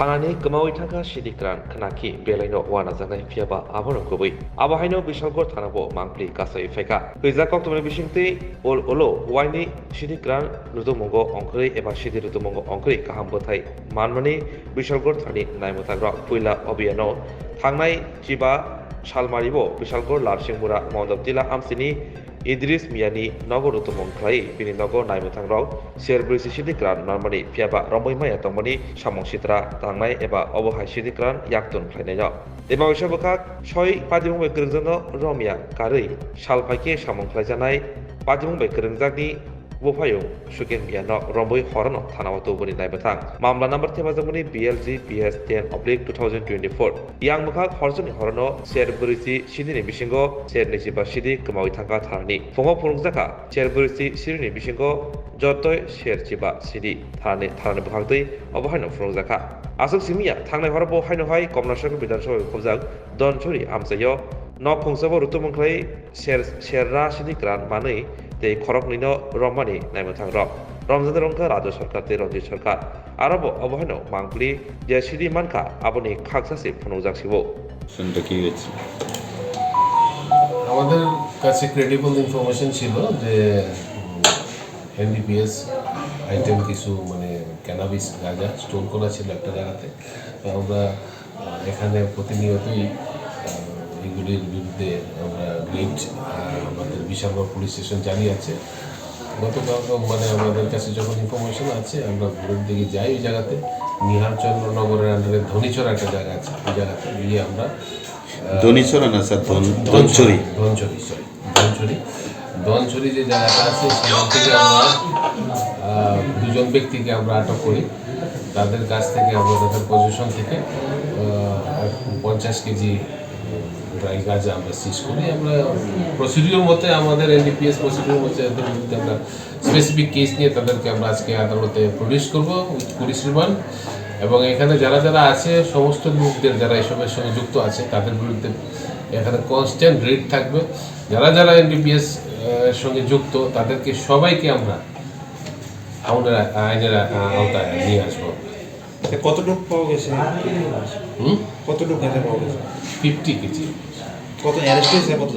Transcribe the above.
थानानै गोमावै थाखा सिदिक्रान खोनाखि बेलायनो वाना जानाय फियाबा आबनो गुबै आबाहायनो बिशालगड़ थानाबो मांप्लि गासै फायखा गैजा कक्टमनि बिसिंति ओलो वाइनि सिदिक्रान रुदुमंगो अंख्रै एबा सिदि रुदुमंगो अंख्रै गाहाम बोथाय मानमानि बिशालगड़ थानि नायमथाग्रा पुइला अभियानो थांनाय जिबा सालमारिबो बिशालगड़ लारसिंमुरा मन्दपतिला आमसिनि इद्रिस मियानि नगर रुदुमंख्रै बिनि नगर नायमथाग्राव सेरब्रैसि सिदिक्रान नारमानि फियाबा रमैमाया तंमानि सामं सित्रा थांनाय एबा अबहाय सिदिक्रान याक्तन फ्लायनाय एबा बैसाबोखा सय पादिमुंबाय गोरोंजोंनो रमिया गारै सालफाइके सामं फ्लायजानाय पादिमुंबाय गोरोंजागनि बुफायं सुकेन मियानो रम्बै हरनो थानावतो बनि नायबथां मामला नम्बर थेबाजोंनि BLG PS 10/2024 यां मुखा हरजोंनि हरनो सेर ब्रैजि सिदिनि बिसिंगो सेर नैजिबा सिदि गोमावै थांगा थानानि फुङाव फुरुंजाखा सेर ब्रैजि सिदिनि बिसिंगो जतय सेर जिबा सिदि थानानै बुखांदै अबहायनो फुरुंजाखा आसुक सिमिया थांनाय हर बहायनोहाय कमलासर बिधानसभा खुबजाक दनसुरि आमसायो न खुंसाबो रुतुमंख्रै सेररा सिदिक्रान मानै ते खरक निनो रमानि नायमथां रमजान रंका राज्य सरकार ते रंजित सरकार आरबो अबहायनो मांप्लि जे सिदि मानका आबनि खाकसासि फुनुजाकसिबो শুনতে কি হয়েছে আমাদের কাছে ক্রেডিবল ইনফরমেশন ছিল যে এনডিপিএস আইটেম কিছু মানে ক্যানাবিস গাঁজা স্টোর করা ছিল একটা জায়গাতে। তো আমরা এখানে প্রতিনিয়তই এগুলির বিরুদ্ধে আমরা রেড আমাদের বিশালগড় পুলিশ স্টেশন জারি আছে। গতকাল মানে আমাদের কাছে যখন ইনফরমেশন আছে আমরা ভোরের দিকে যাই ওই জায়গাতে নিহারচন্দ্র নগরের আন্ডারে ধনীচর একটা জায়গা আছে ওই জায়গাতে গিয়ে আমরা ধনীছড়া না স্যার ধনচুরি ধনচুরি যে জায়গাটা আছে সেখান থেকে আমরা দুজন ব্যক্তিকে আমরা আটক করি। তাদের কাছ থেকে আমরা তাদের পজিশন থেকে 50 কেজি ড্রাই গাঁজা আমরা সিজ করি। আমরা প্রসিডিওর মতে আমাদের এনডিপিএস প্রসিডিওর মতে এদের বিরুদ্ধে আমরা স্পেসিফিক কেস নিয়ে তাদেরকে আমরা আজকে আদালতে প্রডিউস করবো উইথ পুলিশ রিমান্ড। এবং এখানে যারা যারা আছে সমস্ত লোকদের যারা এসবের সঙ্গে যুক্ত আছে তাদের বিরুদ্ধে এখানে কনস্ট্যান্ট রেড থাকবে। যারা যারা এনডিপিএস এর সঙ্গে যুক্ত তাদেরকে সবাইকে আমরা আইনের আওতায় নিয়ে আসবো। কতটুকু পাওয়া গেছে? কতটুকু পাওয়া গেছে? 50 কেজি। কত অ্যারেস্ট হয়েছে? কত